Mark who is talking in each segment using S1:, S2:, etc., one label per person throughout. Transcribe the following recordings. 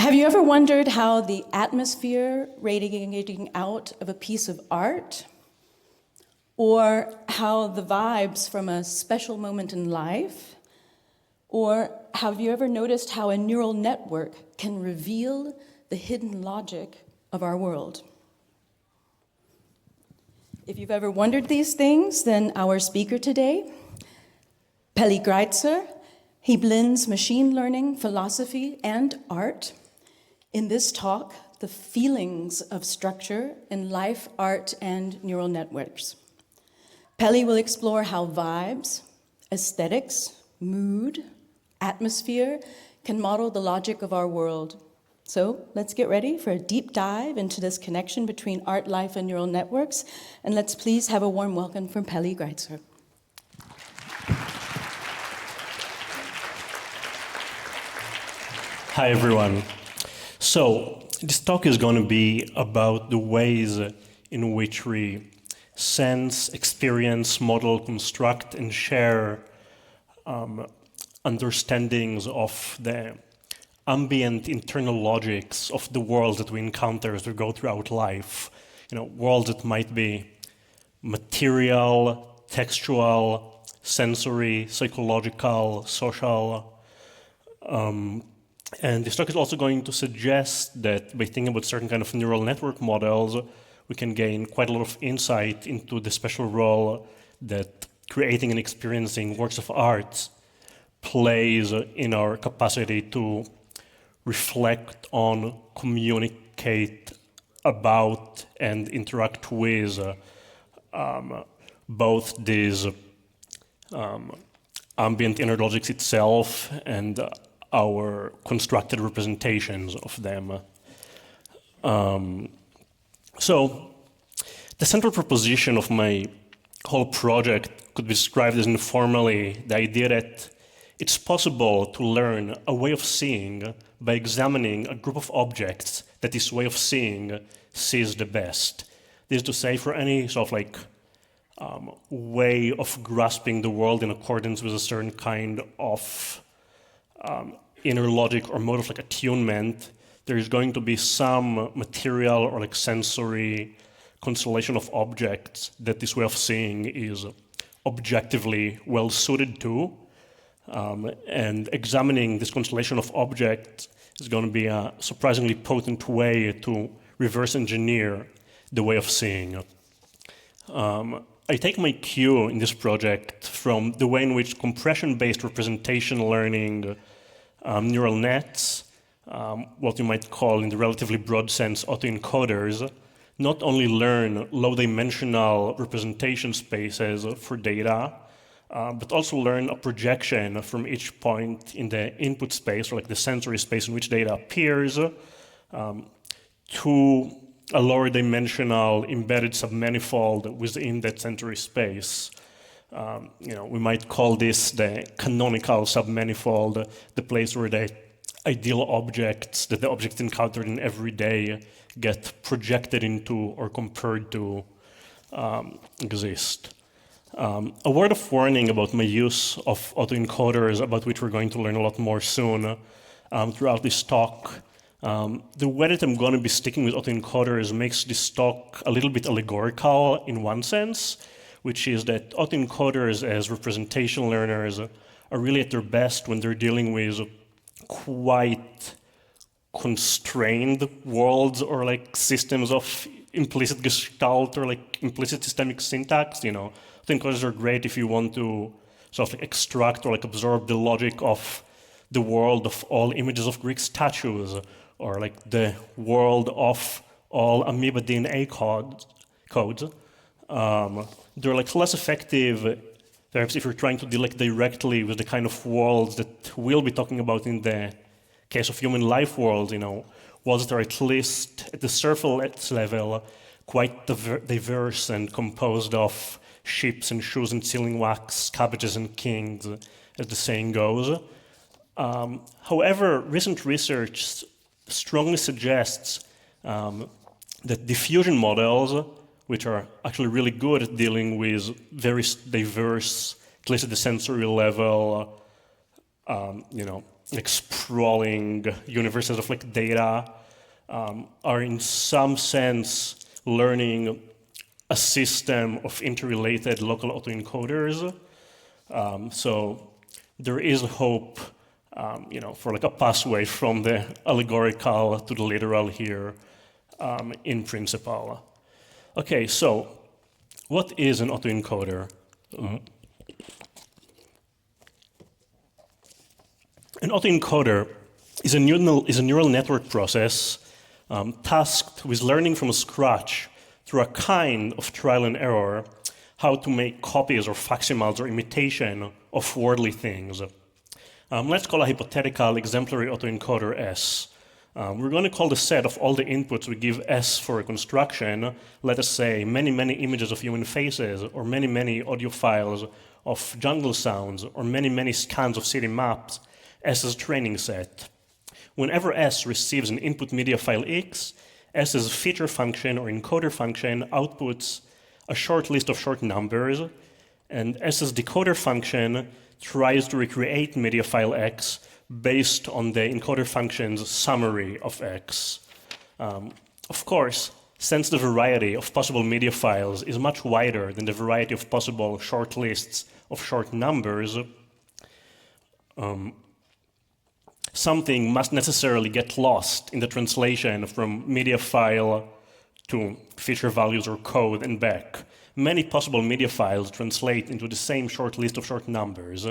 S1: Have you ever wondered how the atmosphere radiating out of a piece of art, or how the vibes from a special moment in life, or have you ever noticed how a neural network can reveal the hidden logic of our world? If you've ever wondered these things, then our speaker today, Peli Grietzer, he blends machine learning, philosophy, and art. In this talk, the feelings of structure in life, art, and neural networks. Peli will explore how vibes, aesthetics, mood, atmosphere can model the logic of our world. So let's get ready for a deep dive into this connection between art, life, and neural networks. And let's please have a warm welcome from Peli Grietzer.
S2: Hi, everyone. So this talk is going to be about the ways in which we sense, experience, model, construct, and share understandings of the ambient internal logics of the world that we encounter as we go throughout life. Worlds that might be material, textual, sensory, psychological, social. And this talk is also going to suggest that by thinking about certain kind of neural network models, we can gain quite a lot of insight into the special role that creating and experiencing works of art plays in our capacity to reflect on, communicate about, and interact with both these ambient inner logics itself and our constructed representations of them. So the central proposition of my whole project could be described as informally the idea that it's possible to learn a way of seeing by examining a group of objects that this way of seeing sees the best. This is to say, for any sort of way of grasping the world in accordance with a certain kind of inner logic or mode of attunement, there is going to be some material or sensory constellation of objects that this way of seeing is objectively well suited to. And examining this constellation of objects is going to be a surprisingly potent way to reverse engineer the way of seeing. I take my cue in this project from the way in which compression-based representation learning neural nets, what you might call in the relatively broad sense autoencoders, not only learn low-dimensional representation spaces for data, but also learn a projection from each point in the input space, or the sensory space in which data appears, to a lower dimensional embedded submanifold within that sensory space. We might call this the canonical submanifold, the place where the ideal objects that the objects encountered in every day get projected into or compared to exist. A word of warning about my use of autoencoders, about which we're going to learn a lot more soon throughout this talk. The way that I'm going to be sticking with autoencoders makes this talk a little bit allegorical in one sense, which is that autoencoders as representation learners are really at their best when they're dealing with quite constrained worlds or systems of implicit gestalt or implicit systemic syntax. Autoencoders are great if you want to sort of extract or absorb the logic of the world of all images of Greek statues, or the world of all amoeba DNA codes. They're less effective, perhaps, if you're trying to deal directly with the kind of worlds that we'll be talking about in the case of human life world. Worlds that are at least at the surface level quite diverse and composed of ships and shoes and sealing wax, cabbages and kings, as the saying goes. However, recent research strongly suggests that diffusion models, which are actually really good at dealing with very diverse, at least at the sensory level, like sprawling universes of like data, are in some sense learning a system of interrelated local autoencoders. So there is hope, for like a pathway from the allegorical to the literal here, in principle. Okay, so what is an autoencoder? An autoencoder is a neural network process tasked with learning from scratch through a kind of trial and error how to make copies or facsimiles or imitation of worldly things. Let's call a hypothetical exemplary autoencoder S. We're going to call the set of all the inputs we give S for reconstruction, let us say many, many images of human faces, or many, many audio files of jungle sounds, or many, many scans of city maps, S's training set. Whenever S receives an input media file X, S's feature function or encoder function outputs a short list of short numbers, and S's decoder function tries to recreate media file X based on the encoder function's summary of X. Of course, since the variety of possible media files is much wider than the variety of possible short lists of short numbers, something must necessarily get lost in the translation from media file to feature values or code and back. Many possible media files translate into the same short list of short numbers,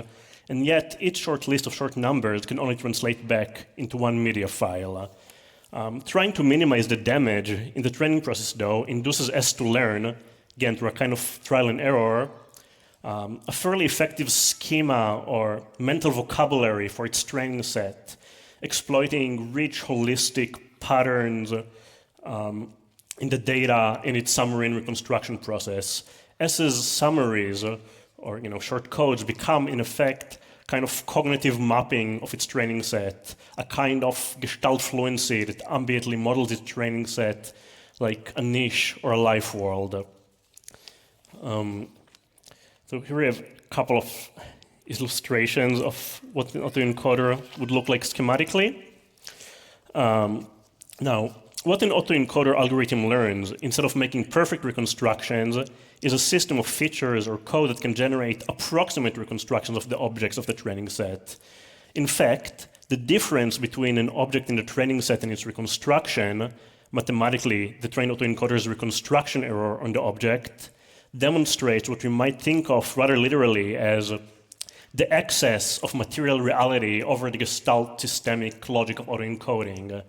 S2: and yet each short list of short numbers can only translate back into one media file. Trying to minimize the damage in the training process, though, induces S to learn, again through a kind of trial and error, a fairly effective schema or mental vocabulary for its training set, exploiting rich holistic patterns in the data in its summary and reconstruction process. S's summaries or short codes become in effect kind of cognitive mapping of its training set, a kind of gestalt fluency that ambiently models its training set like a niche or a life world. So here we have a couple of illustrations of what an autoencoder would look like schematically. Now, what an autoencoder algorithm learns, instead of making perfect reconstructions, is a system of features or code that can generate approximate reconstructions of the objects of the training set. In fact, the difference between an object in the training set and its reconstruction, mathematically the trained autoencoder's reconstruction error on the object, demonstrates what we might think of rather literally as the excess of material reality over the gestalt systemic logic of autoencoding.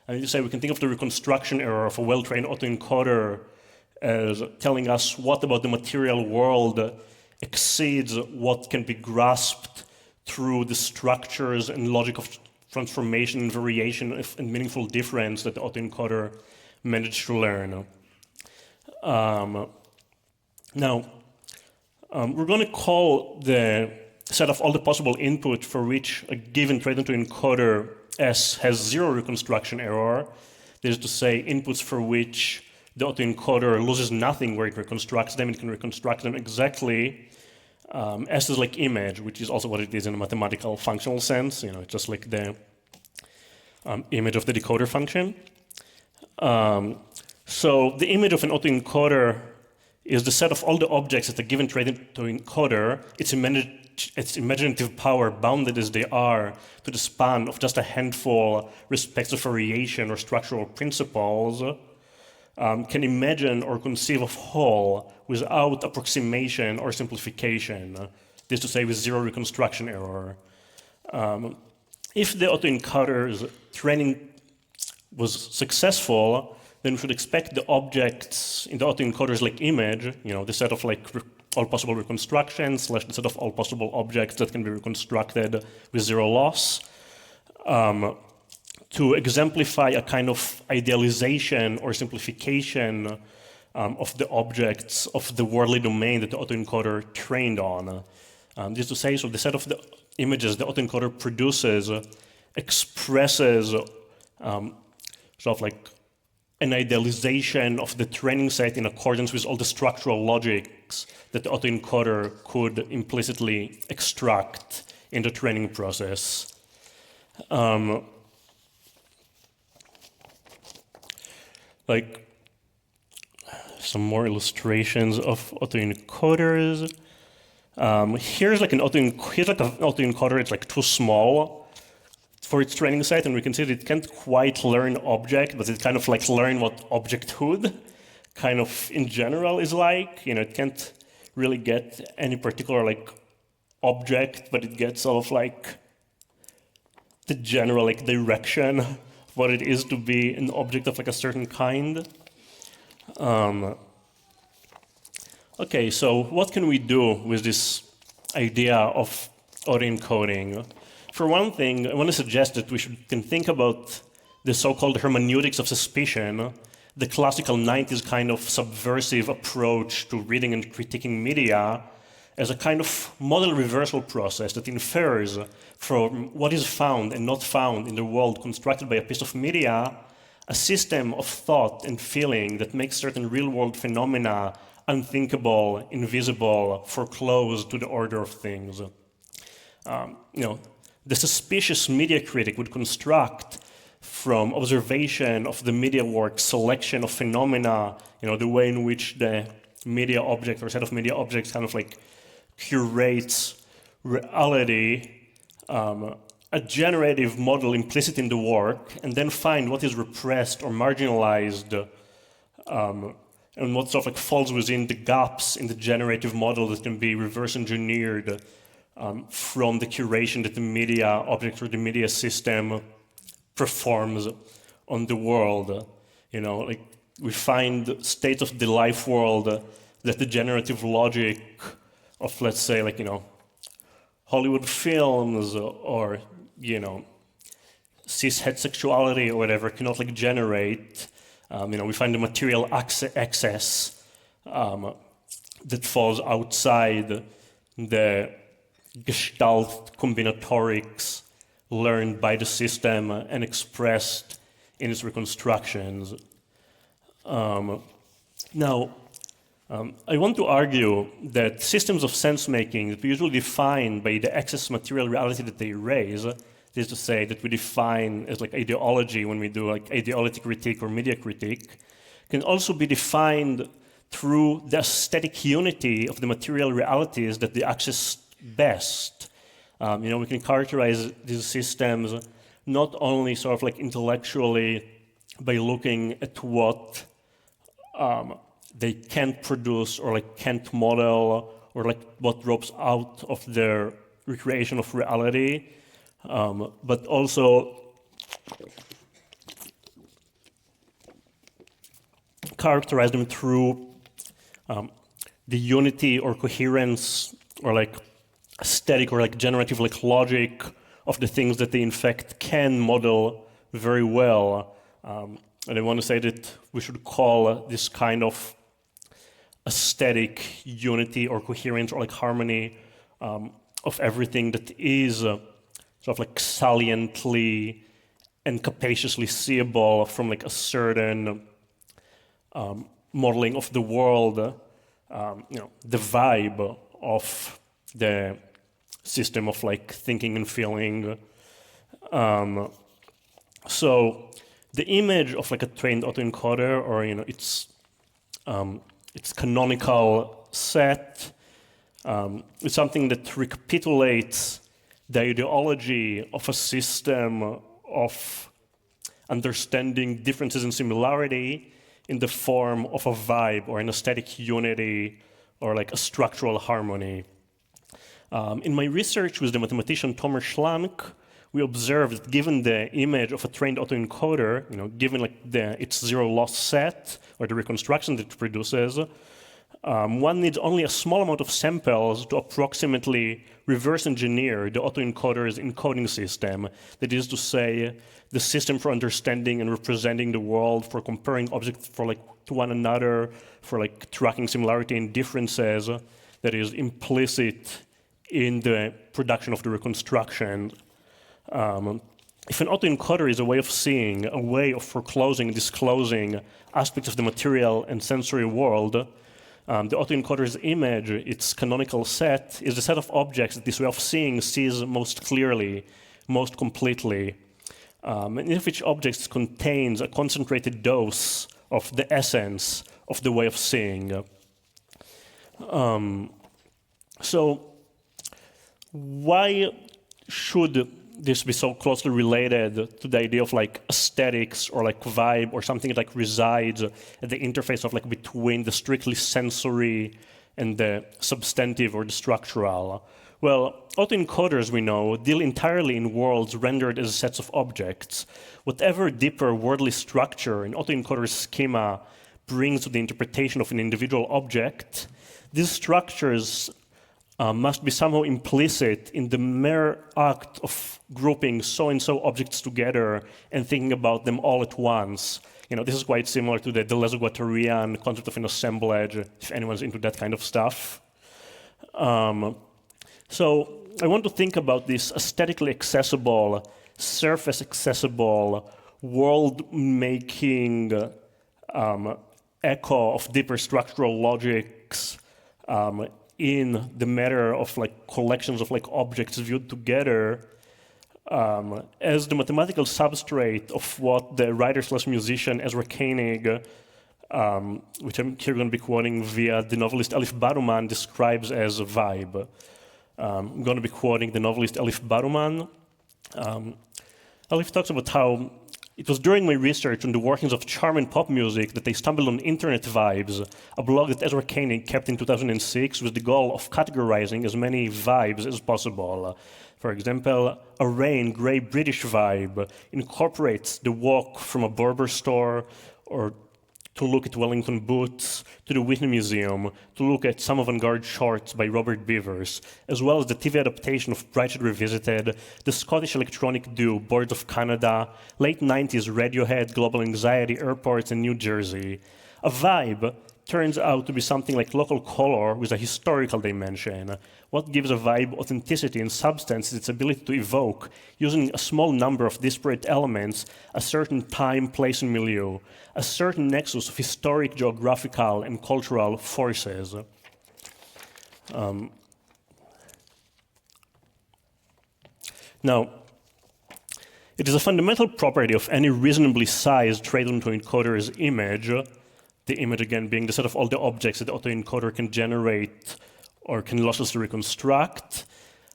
S2: And you say we can think of the reconstruction error of a well-trained autoencoder as telling us what about the material world exceeds what can be grasped through the structures and logic of transformation and variation and meaningful difference that the autoencoder managed to learn. Now, we're going to call the set of all the possible input for which a given trained autoencoder S has zero reconstruction error. That is to say, inputs for which the autoencoder loses nothing where it reconstructs them. It can reconstruct them exactly. S is like image, which is also what it is in a mathematical functional sense. It's just like the image of the decoder function. So the image of an autoencoder is the set of all the objects that a given trained autoencoder, its imaginative power, bounded as they are to the span of just a handful respects of variation or structural principles, can imagine or conceive of whole without approximation or simplification. This is to say, with zero reconstruction error. If the autoencoder's training was successful, then we should expect the objects in the autoencoder's like image, the set of like all possible reconstructions / the set of all possible objects that can be reconstructed with zero loss, to exemplify a kind of idealization or simplification of the objects of the worldly domain that the autoencoder trained on. This is to say, so the set of the images the autoencoder produces expresses sort of like an idealization of the training set in accordance with all the structural logics that the autoencoder could implicitly extract in the training process. Like some more illustrations of autoencoders. Here's like an autoencoder. It's like too small for its training set, and we can see that it can't quite learn object, but it kind of like learn what objecthood kind of in general is like. You know, it can't really get any particular like object, but it gets sort of like the general like direction of what it is to be an object of like a certain kind. Okay, so what can we do with this idea of autoencoding? For one thing, I want to suggest that we can think about the so-called hermeneutics of suspicion, the classical 90s kind of subversive approach to reading and critiquing media, as a kind of model reversal process that infers from what is found and not found in the world constructed by a piece of media, a system of thought and feeling that makes certain real-world phenomena unthinkable, invisible, foreclosed to the order of things. The suspicious media critic would construct from observation of the media work, selection of phenomena, the way in which the media object or set of media objects kind of like curates reality, a generative model implicit in the work, and then find what is repressed or marginalized, and what sort of like falls within the gaps in the generative model that can be reverse engineered from the curation that the media object or the media system performs on the world. Like we find states of the life world that the generative logic of, let's say, like, Hollywood films or, cis-het sexuality or whatever cannot like generate. We find the material excess that falls outside the gestalt combinatorics learned by the system and expressed in its reconstructions. Now, I want to argue that systems of sense-making that we usually define by the excess material reality that they raise, that is to say that we define as like ideology when we do like ideology critique or media critique, can also be defined through the aesthetic unity of the material realities that they access best. We can characterize these systems not only sort of like intellectually by looking at what they can't produce or like can't model or like what drops out of their recreation of reality, but also characterize them through the unity or coherence or like aesthetic or like generative like logic of the things that they in fact can model very well. And I want to say that we should call this kind of aesthetic unity or coherence or like harmony of everything that is sort of like saliently and capaciously seeable from like a certain modeling of the world, the vibe of the system of like thinking and feeling. So the image of like a trained autoencoder or its canonical set is something that recapitulates the ideology of a system of understanding differences and similarity in the form of a vibe or an aesthetic unity or like a structural harmony. In my research with the mathematician Tomer Schlank, we observed that given the image of a trained autoencoder, given like its zero-loss set or the reconstruction that it produces, one needs only a small amount of samples to approximately reverse engineer the autoencoder's encoding system. That is to say, the system for understanding and representing the world, for comparing objects to one another, for like tracking similarity and differences that is implicit in the production of the reconstruction. If an autoencoder is a way of seeing, a way of foreclosing, disclosing aspects of the material and sensory world, the autoencoder's image, its canonical set, is the set of objects that this way of seeing sees most clearly most completely, and in which objects contains a concentrated dose of the essence of the way of seeing. So why should this be so closely related to the idea of like aesthetics or like vibe or something that like resides at the interface of like between the strictly sensory and the substantive or the structural? Well, autoencoders, we know, deal entirely in worlds rendered as sets of objects. Whatever deeper worldly structure an autoencoder's schema brings to the interpretation of an individual object, these structures must be somehow implicit in the mere act of grouping so-and-so objects together and thinking about them all at once. You know, this is quite similar to the Deleuze-Guattarian concept of an assemblage, if anyone's into that kind of stuff. So I want to think about this aesthetically accessible, surface-accessible, world-making echo of deeper structural logics in the matter of like collections of like objects viewed together as the mathematical substrate of what the writer/musician Ezra Koenig, which I'm here going to be quoting via the novelist Elif Batuman, describes as a vibe. I'm going to be quoting the novelist Elif Batuman. Elif talks about how it was during my research on the workings of charm and pop music that I stumbled on Internet Vibes, a blog that Ezra Koenig kept in 2006 with the goal of categorizing as many vibes as possible. For example, a rain, grey British vibe incorporates the walk from a barber store or to look at Wellington boots, to the Whitney Museum, to look at some avant-garde shorts by Robert Beavers, as well as the TV adaptation of Brightside Revisited, the Scottish electronic duo Boards of Canada, late 90s Radiohead, Global Anxiety, Airports, and New Jersey. A vibe turns out to be something like local color with a historical dimension. What gives a vibe authenticity and substance is its ability to evoke, using a small number of disparate elements, a certain time, place, and milieu, a certain nexus of historic, geographical, and cultural forces. Now, it is a fundamental property of any reasonably sized trade-on autoencoder's image, the image again being the set of all the objects that the autoencoder can generate or can losslessly reconstruct,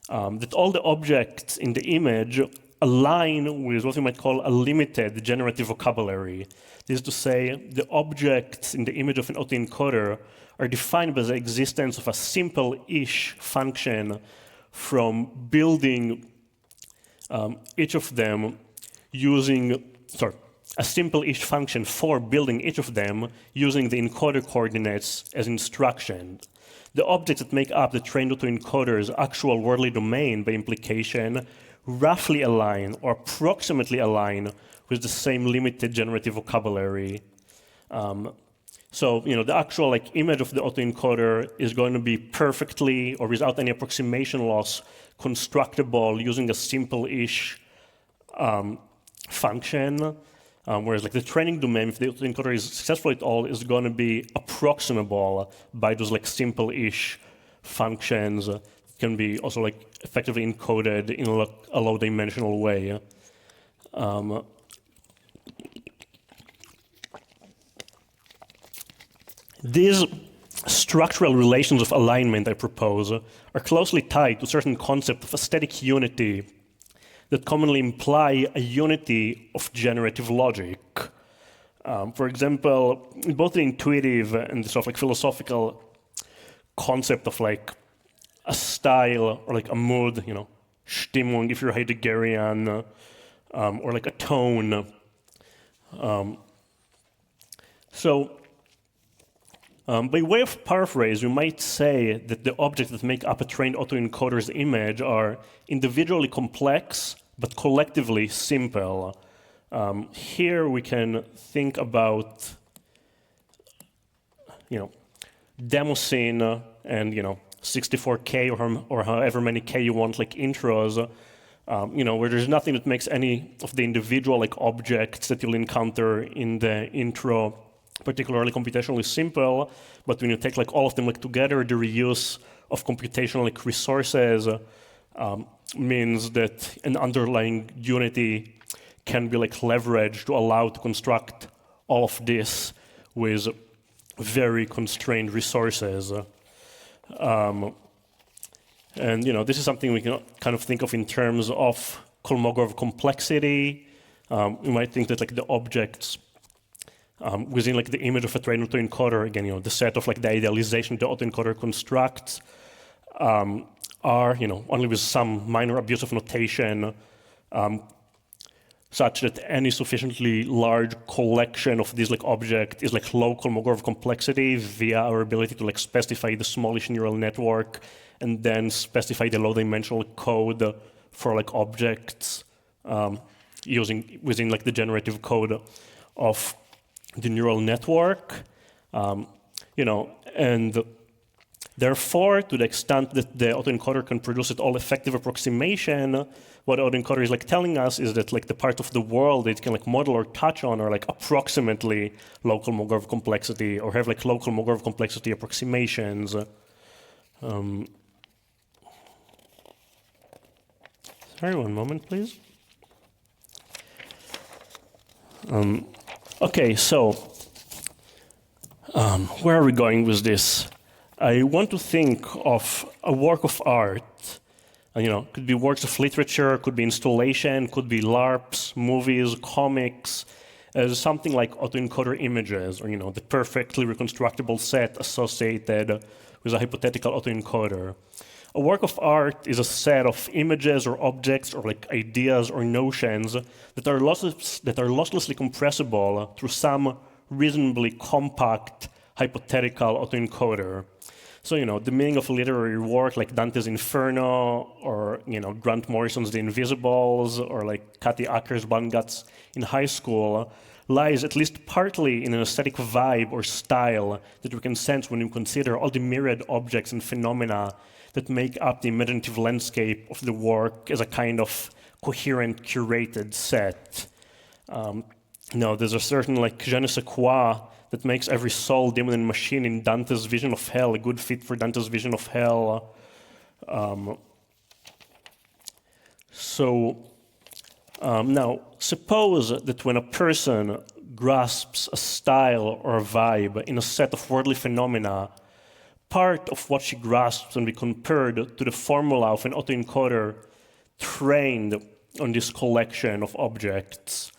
S2: that all the objects in the image align with what we might call a limited generative vocabulary. This is to say, the objects in the image of an autoencoder are defined by the existence of a simple-ish function from building each of them using, a simple-ish function for building each of them using the encoder coordinates as instruction. The objects that make up the trained autoencoder's actual worldly domain by implication roughly align or approximately align with the same limited generative vocabulary. So, the actual image of the autoencoder is going to be perfectly or without any approximation loss constructible using a simple-ish function. Whereas the training domain, if the autoencoder is successful at all, is going to be approximable by those simple-ish functions that can be also effectively encoded in a low-dimensional way. These structural relations of alignment I propose are closely tied to certain concept of aesthetic unity that commonly imply a unity of generative logic. For example, both the intuitive and the sort of philosophical concept of a style or a mood, Stimmung if you're Heideggerian, or a tone. By way of paraphrase, we might say that the objects that make up a trained autoencoder's image are individually complex, but collectively simple. Here we can think about, Demoscene and 64K or however many K you want, intros, where there's nothing that makes any of the individual objects that you'll encounter in the intro particularly computationally simple, but when you take all of them together, the reuse of computational resources, means that an underlying unity can be like leveraged to allow to construct all of this with very constrained resources. And this is something we can kind of think of in terms of Kolmogorov complexity. You might think that like the objects within like the image of a trained autoencoder, again, the set of like the idealization the autoencoder constructs are, only with some minor abuse of notation, such that any sufficiently large collection of these like object is like low Kolmogorov complexity via our ability to like specify the smallish neural network and then specify the low-dimensional code for like objects using within like the generative code of the neural network, and therefore, to the extent that the autoencoder can produce an all-effective approximation, what the autoencoder is like telling us is that like the part of the world it can like model or touch on are like approximately local Kolmogorov complexity or have like local Kolmogorov complexity approximations. Sorry, one moment, please. Okay, so where are we going with this? I want to think of a work of art. Could be works of literature, could be installation, could be LARPs, movies, comics, as something like autoencoder images, or the perfectly reconstructible set associated with a hypothetical autoencoder. A work of art is a set of images or objects or like ideas or notions that are losslessly compressible through some reasonably compact hypothetical autoencoder. So, the meaning of a literary work like Dante's Inferno or, Grant Morrison's The Invisibles or like Kathy Acker's Banguts in high school lies at least partly in an aesthetic vibe or style that we can sense when we consider all the myriad objects and phenomena that make up the imaginative landscape of the work as a kind of coherent, curated set. There's a certain like je ne sais quoi that makes every soul, demon, and machine in Dante's vision of hell a good fit for Dante's vision of hell. Now, suppose that when a person grasps a style or a vibe in a set of worldly phenomena, part of what she grasps can be compared to the formula of an autoencoder trained on this collection of objects.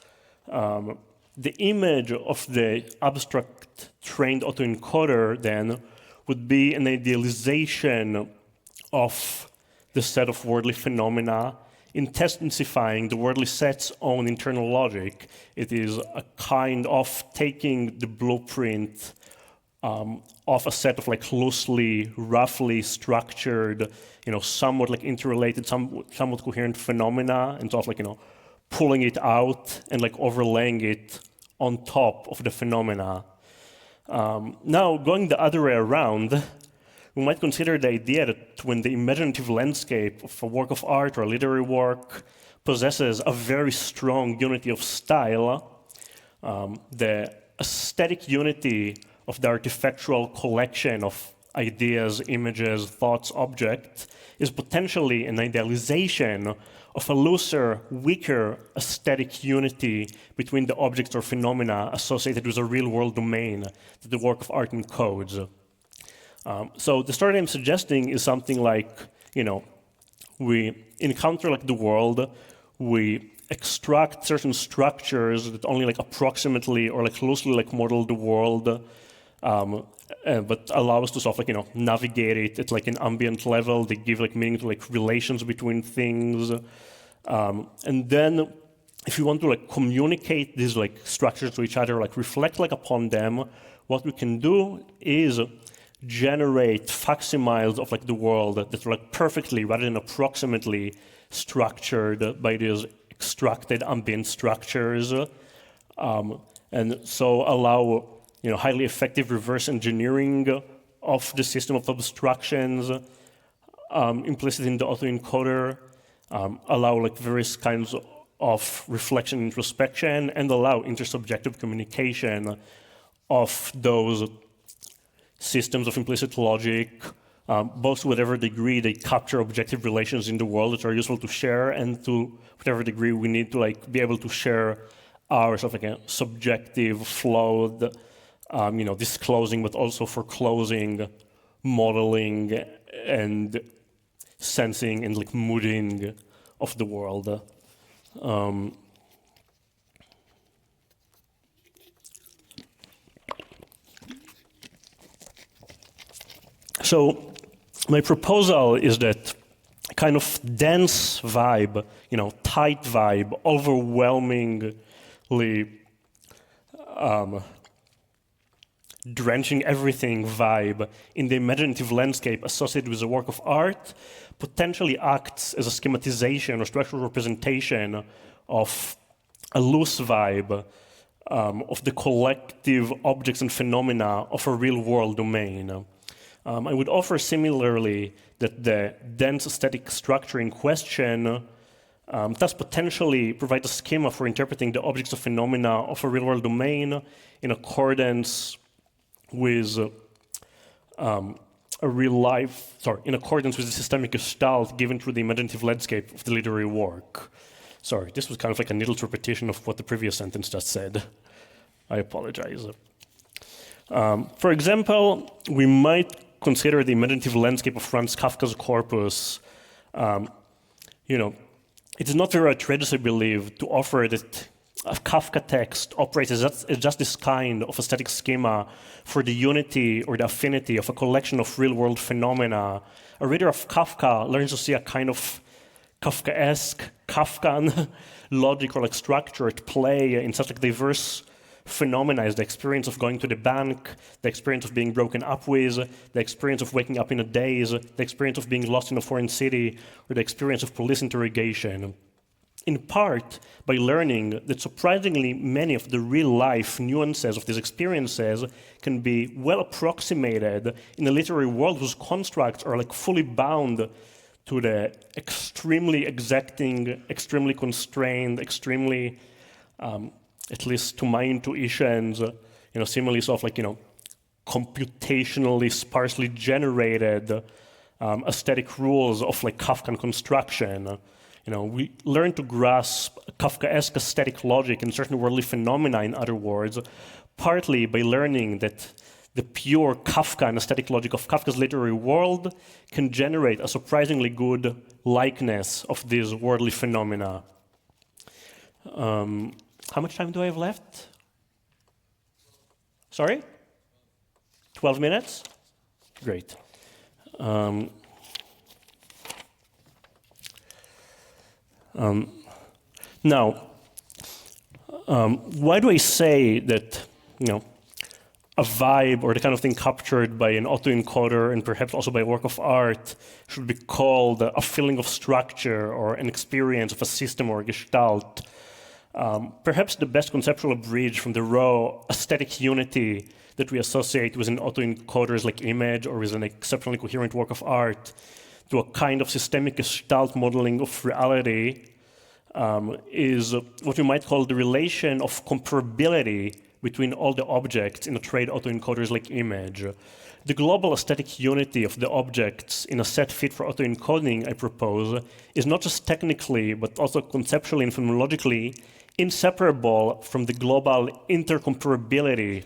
S2: The image of the abstract trained autoencoder then would be an idealization of the set of worldly phenomena, intensifying the worldly set's own internal logic. It is a kind of taking the blueprint of a set of like loosely, roughly structured, somewhat like interrelated, somewhat coherent phenomena, and sort of like, pulling it out and like overlaying it on top of the phenomena. Now, going the other way around, we might consider the idea that when the imaginative landscape of a work of art or a literary work possesses a very strong unity of style, the aesthetic unity of the artifactual collection of ideas, images, thoughts, objects is potentially an idealization of a looser, weaker aesthetic unity between the objects or phenomena associated with a real-world domain that the work of art encodes. So the story I'm suggesting is something like, we encounter like the world, we extract certain structures that only like approximately or like loosely like model the world, but allow us to sort of like, navigate it at like an ambient level. They give like meaning to like relations between things. And then if you want to like communicate these like structures to each other, like reflect like upon them, what we can do is generate facsimiles of like the world that are like perfectly rather than approximately structured by these extracted ambient structures, and so allow highly effective reverse engineering of the system of abstractions implicit in the autoencoder, allow like various kinds of reflection and introspection, and allow intersubjective communication of those systems of implicit logic both to whatever degree they capture objective relations in the world that are useful to share, and to whatever degree we need to like be able to share our sort of like a subjective, flawed, disclosing, but also foreclosing, modeling, and sensing and like mooding of the world. So my proposal is that kind of dense vibe, tight vibe, overwhelmingly drenching everything vibe in the imaginative landscape associated with a work of art potentially acts as a schematization or structural representation of a loose vibe of the collective objects and phenomena of a real-world domain. I would offer similarly that the dense aesthetic structure in question thus potentially provide a schema for interpreting the objects of phenomena of a real-world domain in accordance with in accordance with the systemic gestalt given through the imaginative landscape of the literary work. Sorry, this was kind of like a needled repetition of what the previous sentence just said. I apologize. For example, we might consider the imaginative landscape of Franz Kafka's corpus. It is not very outrageous, I believe, to offer that a Kafka text operates as just this kind of aesthetic schema for the unity or the affinity of a collection of real-world phenomena. A reader of Kafka learns to see a kind of Kafkaesque, Kafkan logic or like structure at play in such like diverse phenomena as the experience of going to the bank, the experience of being broken up with, the experience of waking up in a daze, the experience of being lost in a foreign city, or the experience of police interrogation. In part, by learning that surprisingly many of the real-life nuances of these experiences can be well approximated in a literary world whose constructs are like fully bound to the extremely exacting, extremely constrained, extremely at least to my intuitions, similarly sort of like, computationally sparsely generated aesthetic rules of like Kafkan construction. We learn to grasp Kafkaesque aesthetic logic in certain worldly phenomena, in other words, partly by learning that the pure Kafkan aesthetic logic of Kafka's literary world can generate a surprisingly good likeness of these worldly phenomena. How much time do I have left? Sorry? 12 minutes? Great. Now, why do I say that, a vibe or the kind of thing captured by an autoencoder and perhaps also by a work of art should be called a feeling of structure or an experience of a system or a gestalt? Perhaps the best conceptual bridge from the raw aesthetic unity that we associate with an autoencoder's like image or with an exceptionally coherent work of art to a kind of systemic gestalt modeling of reality is what we might call the relation of comparability between all the objects in a trade autoencoder's like image. The global aesthetic unity of the objects in a set fit for autoencoding, I propose, is not just technically, but also conceptually and phenomenologically inseparable from the global intercomparability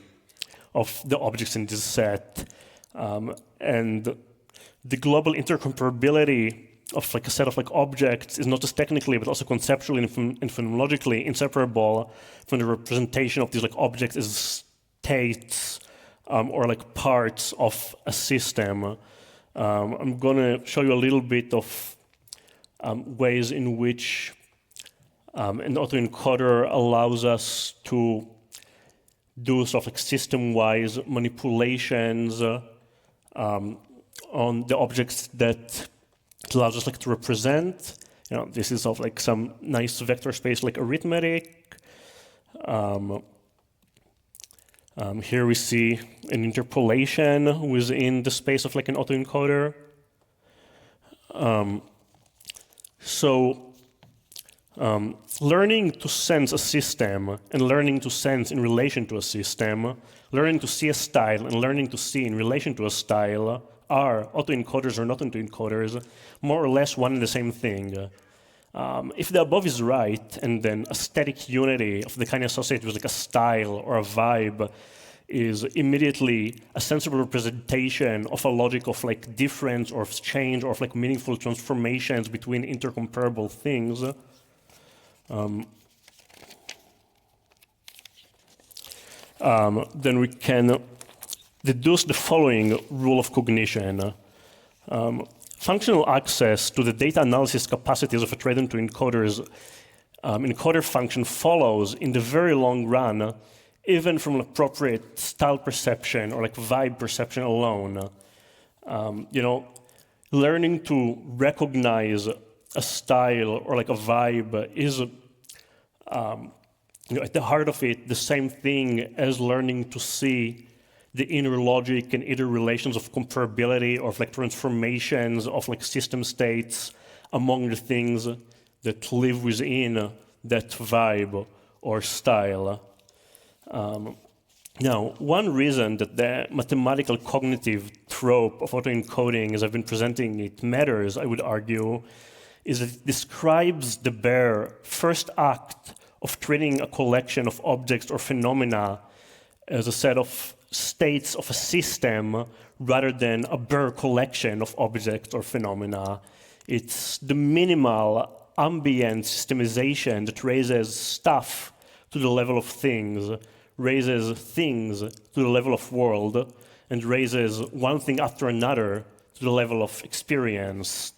S2: of the objects in this set. And the global intercomparability of like a set of like objects is not just technically, but also conceptually and phenomenologically inseparable from the representation of these like objects as states or like parts of a system. I'm going to show you a little bit of ways in which an autoencoder allows us to do sort of like system-wise manipulations on the objects that it allows us like to represent. This is sort of like some nice vector space like arithmetic. Here we see an interpolation within the space of like an autoencoder. Learning to sense a system and learning to sense in relation to a system, learning to see a style and learning to see in relation to a style are autoencoders or not autoencoders more or less one and the same thing. If the above is right, and then a static unity of the kind associated with like a style or a vibe is immediately a sensible representation of a logic of like difference or of change or of like meaningful transformations between intercomparable things, then we can deduce the following rule of cognition. Functional access to the data analysis capacities of a trained to encoders encoder function follows in the very long run, even from appropriate style perception or like vibe perception alone. Learning to recognize a style or like a vibe is, at the heart of it, the same thing as learning to see the inner logic and inner relations of comparability or of like transformations of like system states among the things that live within that vibe or style. Now, one reason that the mathematical cognitive trope of autoencoding, as I've been presenting it, matters, I would argue, is that it describes the bare first act of treating a collection of objects or phenomena as a set of states of a system rather than a bare collection of objects or phenomena. It's the minimal ambient systemization that raises stuff to the level of things, raises things to the level of world, and raises one thing after another to the level of experience.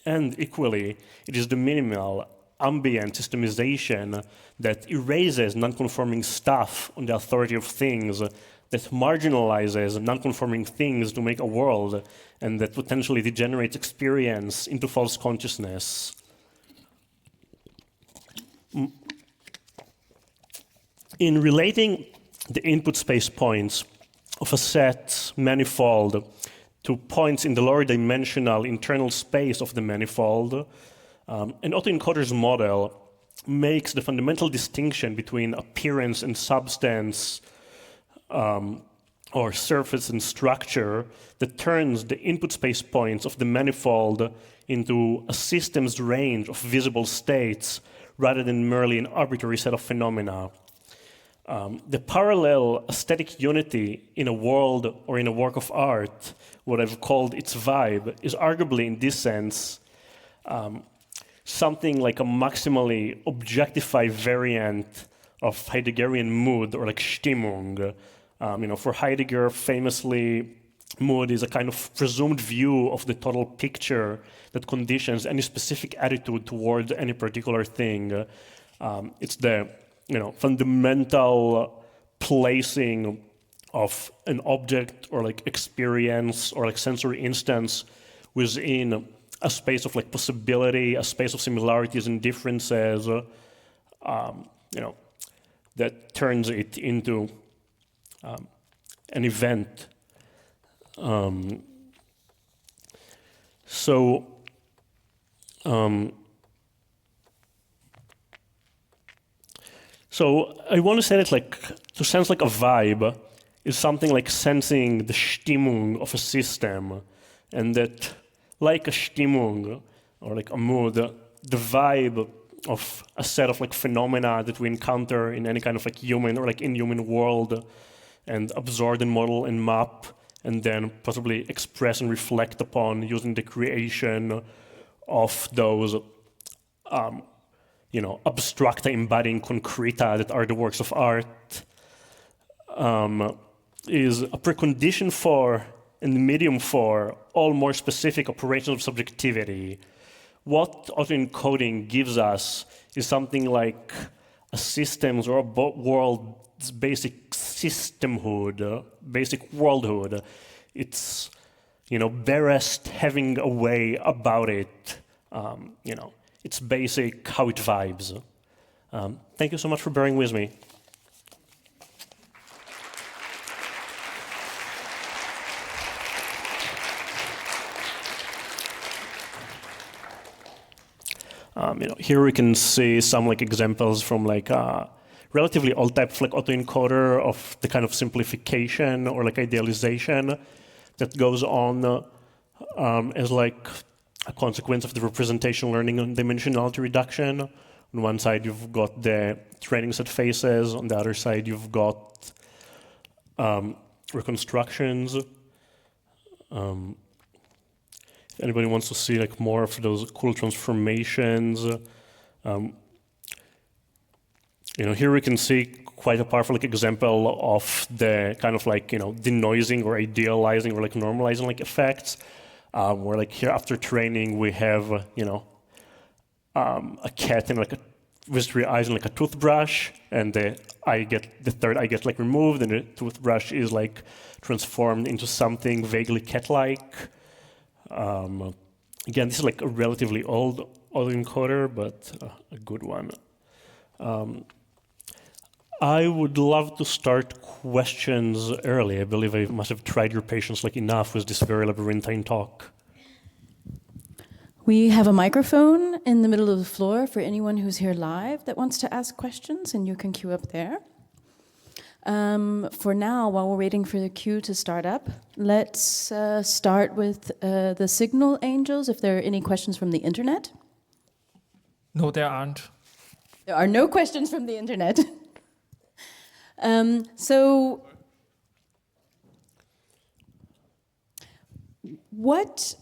S2: And equally, it is the minimal ambient systemization that erases non-conforming stuff on the authority of things, that marginalizes non-conforming things to make a world, and that potentially degenerates experience into false consciousness. In relating the input space points of a set manifold to points in the lower dimensional internal space of the manifold, an autoencoder's model makes the fundamental distinction between appearance and substance, or surface and structure, that turns the input space points of the manifold into a system's range of visible states rather than merely an arbitrary set of phenomena. The parallel aesthetic unity in a world or in a work of art, what I've called its vibe, is arguably in this sense something like a maximally objectified variant of Heideggerian mood, or like Stimmung. For Heidegger, famously, mood is a kind of presumed view of the total picture that conditions any specific attitude towards any particular thing. It's the fundamental placing of an object or like experience or like sensory instance within a space of like possibility, a space of similarities and differences, that turns it into an event. So I want to say that to sense like a vibe is something like sensing the Stimmung of a system, and that like a Stimmung or like a mood, the vibe of a set of like phenomena that we encounter in any kind of like human or like inhuman world and absorb and model and map and then possibly express and reflect upon using the creation of those abstracta embodying concreta that are the works of art, is a precondition for and the medium for all more specific operations of subjectivity. What autoencoding gives us is something like a system's or a world's basic systemhood, basic worldhood. It's, barest having a way about it. It's basic how it vibes. Thank you so much for bearing with me. Here we can see some examples from relatively old type of autoencoder of the kind of simplification or idealization that goes on as like a consequence of the representation learning and dimensionality reduction. On one side, you've got the training set phases. On the other side, you've got reconstructions. If anybody wants to see like more of those cool transformations, here we can see quite a powerful like example of the kind of like denoising or idealizing or like normalizing like effects. Where like here after training we have a cat and like with 3 eyes and like a toothbrush, and the third eye gets like removed, and the toothbrush is like transformed into something vaguely cat-like. Again, this is like a relatively old autoencoder, but a good one. I would love to start questions early. I believe I must have tried your patience like enough with this very labyrinthine talk.
S1: We have a microphone in the middle of the floor for anyone who's here live that wants to ask questions, and you can queue up there. For now, while we're waiting for the queue to start up, let's start with the signal angels, if there are any questions from the internet.
S3: No, there aren't.
S1: There are no questions from the internet. So, what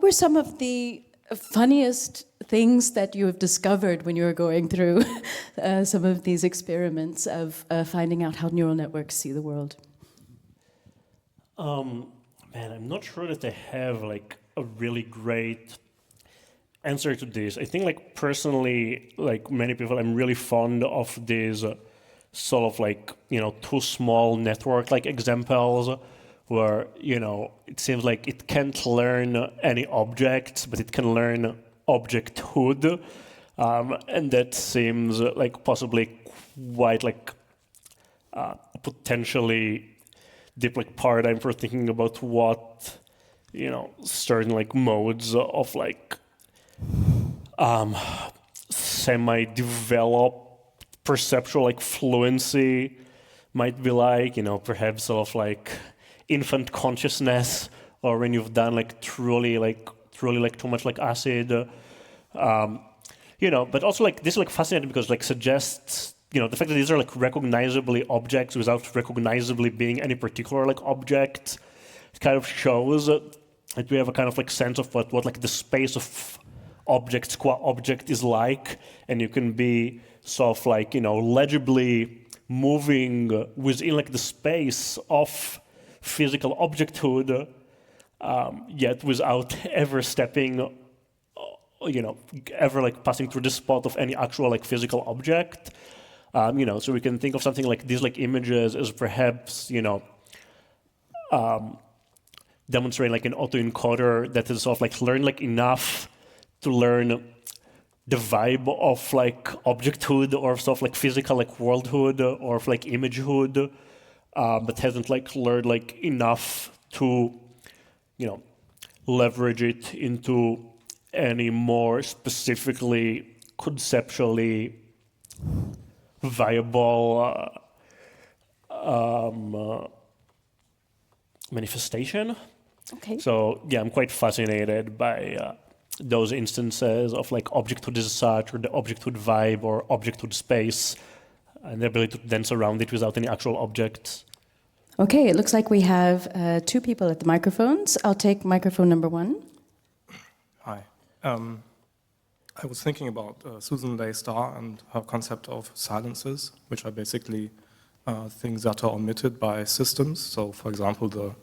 S1: were some of the funniest things that you have discovered when you were going through some of these experiments of finding out how neural networks see the world?
S2: Man, I'm not sure that I have like a really great answer to this. I think like personally, like many people, I'm really fond of these sort of like, too small network like examples where, it seems like it can't learn any objects, but it can learn objecthood. And that seems like possibly quite like a potentially deep like paradigm for thinking about what, certain like modes of like semi-developed perceptual like fluency might be like, perhaps sort of like infant consciousness, or when you've done like truly too much like acid, but also like this is like fascinating because like suggests the fact that these are like recognizably objects without recognizably being any particular like object. It kind of shows that we have a kind of like sense of what like the space of objects qua object is like, and you can be sort of like legibly moving within like the space of physical objecthood, yet without ever stepping, ever like passing through the spot of any actual like physical object. So we can think of something like these like images as perhaps demonstrating like an autoencoder that is sort of like learned like enough to learn the vibe of like objecthood or stuff like physical like worldhood or of like imagehood, but hasn't like learned like enough to, leverage it into any more specifically conceptually viable manifestation.
S1: Okay.
S2: So yeah, I'm quite fascinated by those instances of like objecthood as such, or the objecthood vibe, or objecthood space, and the ability to dance around it without any actual objects.
S1: Okay, it looks like we have 2 people at the microphones. I'll take microphone number 1.
S4: Hi. I was thinking about Susan Leigh Starr and her concept of silences, which are basically things that are omitted by systems. So, for example,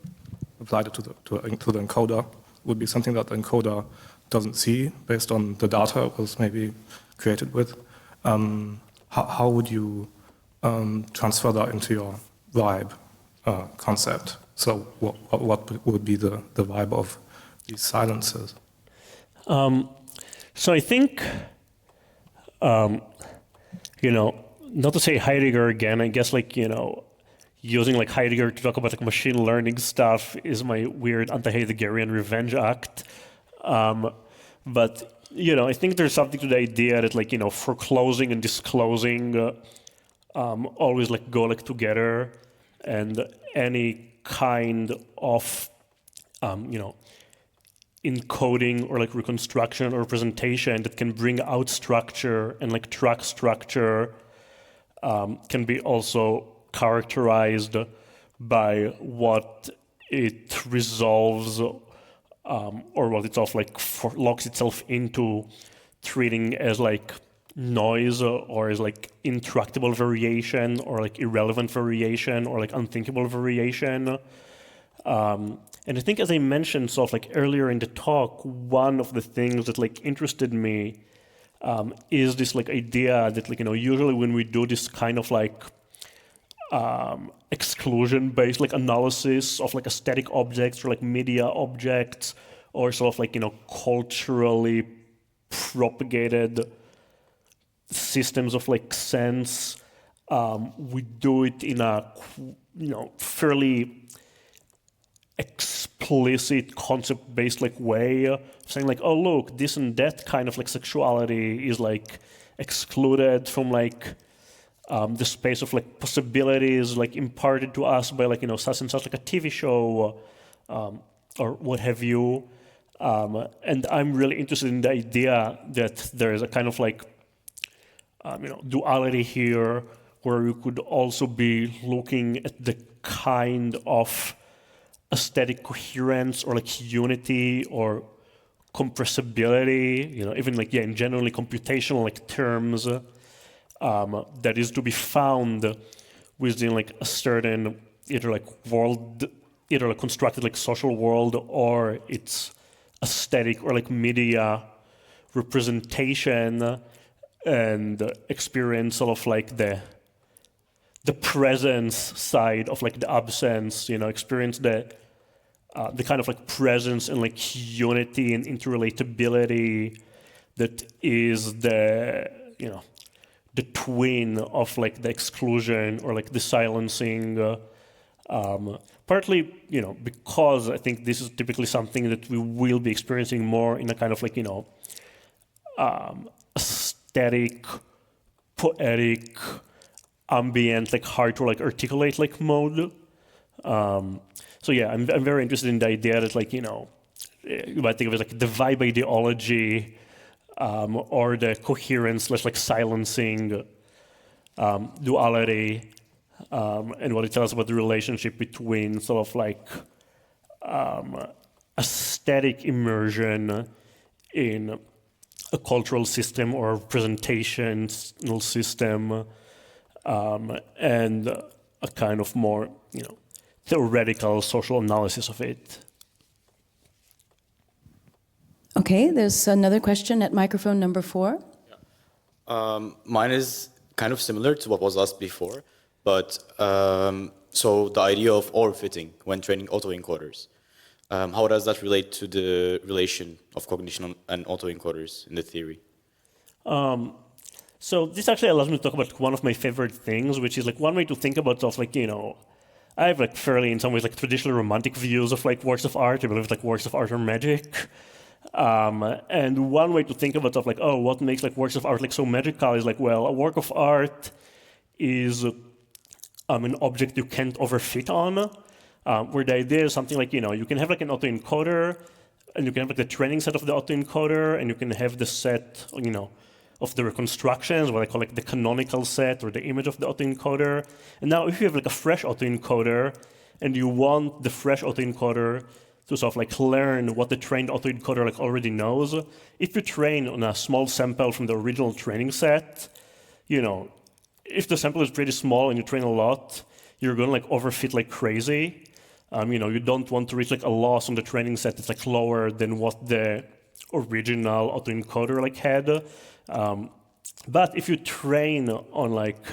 S4: applied to the encoder would be something that the encoder doesn't see based on the data it was maybe created with. How would you transfer that into your vibe concept? So what would be the vibe of these silences?
S2: So I think, not to say Heidegger again, I guess like, using like Heidegger to talk about like machine learning stuff is my weird anti-Heideggerian revenge act. But, I think there's something to the idea that like, foreclosing and disclosing always like go like together. and any kind of, encoding or like reconstruction or representation that can bring out structure and like track structure can be also characterized by what it resolves or what itself like locks itself into treating as like noise or as like intractable variation or like irrelevant variation or like unthinkable variation. And I think, as I mentioned sort of like earlier in the talk, one of the things that like interested me is this like idea that like, usually when we do this kind of like exclusion-based like analysis of like aesthetic objects or like media objects or sort of like, culturally propagated systems of like sense, we do it in a, fairly explicit concept-based like way of saying like, oh look, this and that kind of like sexuality is like excluded from like the space of like possibilities like imparted to us by like such and such like a TV show or what have you. And I'm really interested in the idea that there is a kind of like duality here where you could also be looking at the kind of aesthetic coherence or like unity or compressibility, even like, in generally computational like terms that is to be found within like a certain either like constructed like social world or its aesthetic or like media representation and experience of like the presence side of like the absence, experience the kind of like presence and like unity and interrelatability that is the twin of like the exclusion or like the silencing. Partly, because I think this is typically something that we will be experiencing more in a kind of like, aesthetic, poetic, ambient, like hard to like articulate like mode. So yeah, I'm very interested in the idea that like, you might think of it like the vibe ideology or the coherence / like silencing duality and what it tells us about the relationship between sort of like aesthetic immersion in a cultural system or presentational system and a kind of more, theoretical social analysis of it.
S1: Okay, there's another question at microphone number 4.
S5: Mine is kind of similar to what was asked before, but so the idea of overfitting when training autoencoders, how does that relate to the relation of cognition and autoencoders in the theory?
S2: So this actually allows me to talk about one of my favorite things, which is like one way to think about stuff like, I have like fairly in some ways like traditional romantic views of like works of art. I believe like works of art are magic. And one way to think about stuff like, oh, what makes like works of art like so magical is like, well, a work of art is an object you can't overfit on, where the idea is something like, you can have like an autoencoder and you can have like the training set of the autoencoder and you can have the set, of the reconstructions, what I call like the canonical set or the image of the autoencoder. And now if you have like a fresh autoencoder and you want the fresh autoencoder to sort of like learn what the trained autoencoder like already knows, if you train on a small sample from the original training set, if the sample is pretty small and you train a lot, you're going to like overfit like crazy. You don't want to reach like a loss on the training set that's like lower than what the original autoencoder like had. But if you train on like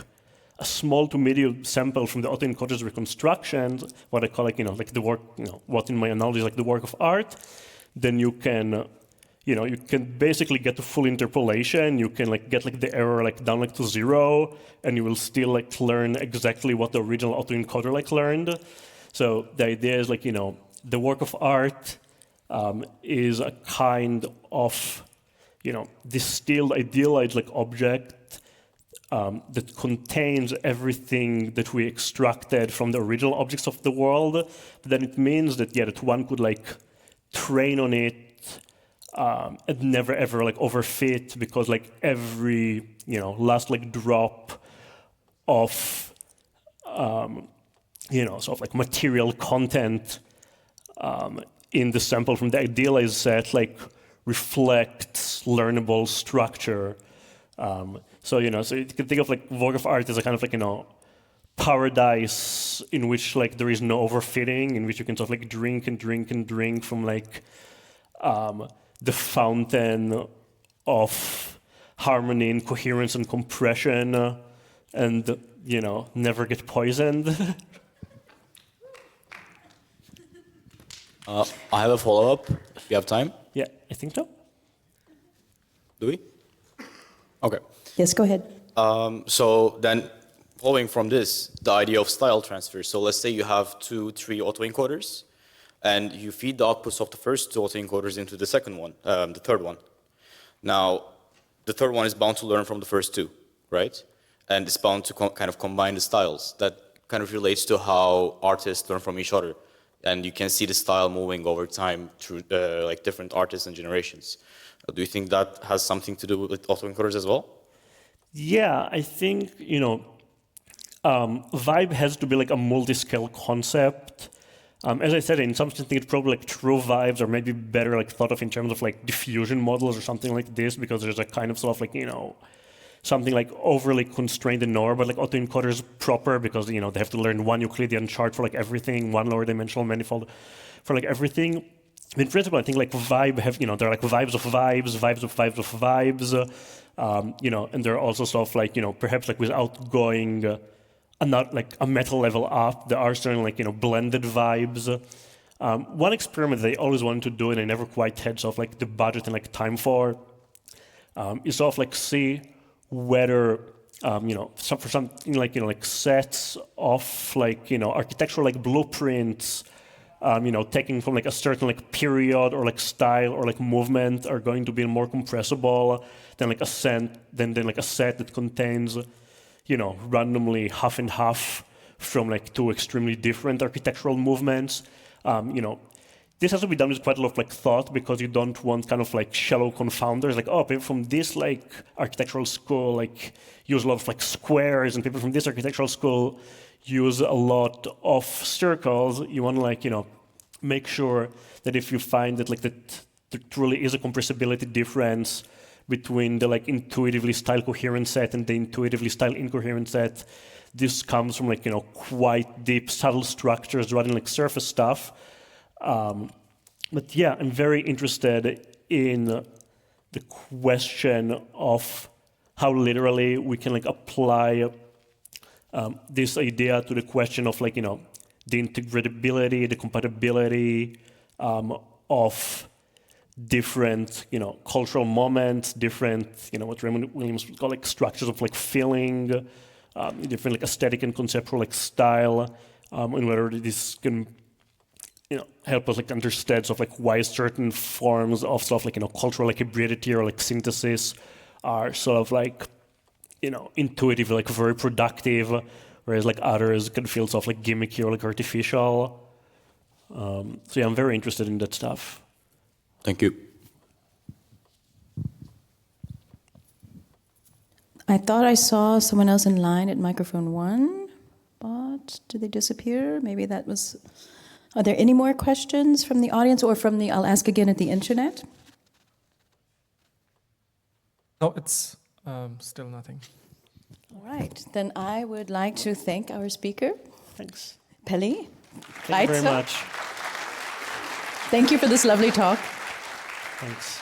S2: a small to medium sample from the autoencoder's reconstructions, what I call like, like the work, what in my analogy is like the work of art, then you can, you can basically get to full interpolation. You can like get like the error like down like to 0, and you will still like learn exactly what the original autoencoder like learned. So the idea is like, the work of art is a kind of, distilled, idealized like object that contains everything that we extracted from the original objects of the world, then it means that, yeah, that one could like train on it and never ever like overfit, because like every, last like drop of, sort of like material content in the sample from the idealized set like reflects learnable structure. So you can think of like work of art as a kind of like, paradise in which like there is no overfitting, in which you can sort of like drink and drink and drink from like the fountain of harmony and coherence and compression, and never get poisoned.
S5: I have a follow-up, if you have time.
S2: Yeah, I think so.
S5: Do we? Okay.
S1: Yes, go ahead.
S5: So then, following from this, the idea of style transfer. So let's say you have 3 autoencoders, and you feed the outputs of the first 2 autoencoders into the second one, the third one. Now, the third one is bound to learn from the first 2, right? And it's bound to kind of combine the styles. That kind of relates to how artists learn from each other. And you can see the style moving over time through like different artists and generations. Do you think that has something to do with autoencoders as well?
S2: Yeah, I think, vibe has to be like a multi-scale concept. As I said, in some sense, I think it's probably like true vibes are maybe better like thought of in terms of like diffusion models or something like this, because there's a kind of sort of like, something like overly constrained in NOR, but like autoencoders proper, because they have to learn one Euclidean chart for like everything, one lower dimensional manifold for like everything. In principle, I think like vibe have, there are like vibes of vibes, vibes of vibes of vibes, and there are also sort of like, perhaps like without going not like a meta level up, there are certain like, blended vibes. One experiment that I always wanted to do and I never quite had sort of like the budget and like time for is sort of like see whether, for something like, like sets of like, architectural like blueprints, taking from like a certain like period or like style or like movement are going to be more compressible than like a set, than like a set that contains, randomly half and half from like 2 extremely different architectural movements. This has to be done with quite a lot of like thought, because you don't want kind of like shallow confounders, like, oh, people from this like architectural school like use a lot of like squares, and people from this architectural school use a lot of circles. You want to like, make sure that if you find that like that there truly is a compressibility difference between the like intuitively styled coherent set and the intuitively styled incoherent set, this comes from like, quite deep, subtle structures rather than like surface stuff. But yeah, I'm very interested in the question of how literally we can like apply this idea to the question of like, the integratability, the compatibility of different, cultural moments, different, what Raymond Williams would call like structures of like feeling, different like aesthetic and conceptual like style, and whether this can help us like understand sort of like why certain forms of sort of like, cultural like hybridity or like synthesis are sort of like, intuitively like very productive, whereas like others can feel sort of like gimmicky or like artificial. So yeah, I'm very interested in that stuff.
S5: Thank you.
S1: I thought I saw someone else in line at microphone 1, but did they disappear? Maybe that was... Are there any more questions from the audience or from the, I'll ask again, at the internet?
S3: No, it's still nothing.
S1: All right, then I would like to thank our speaker.
S2: Thanks.
S1: Peli.
S2: Thank you very
S1: Grietzer.
S2: much.
S1: Thank you for this lovely talk.
S2: Thanks.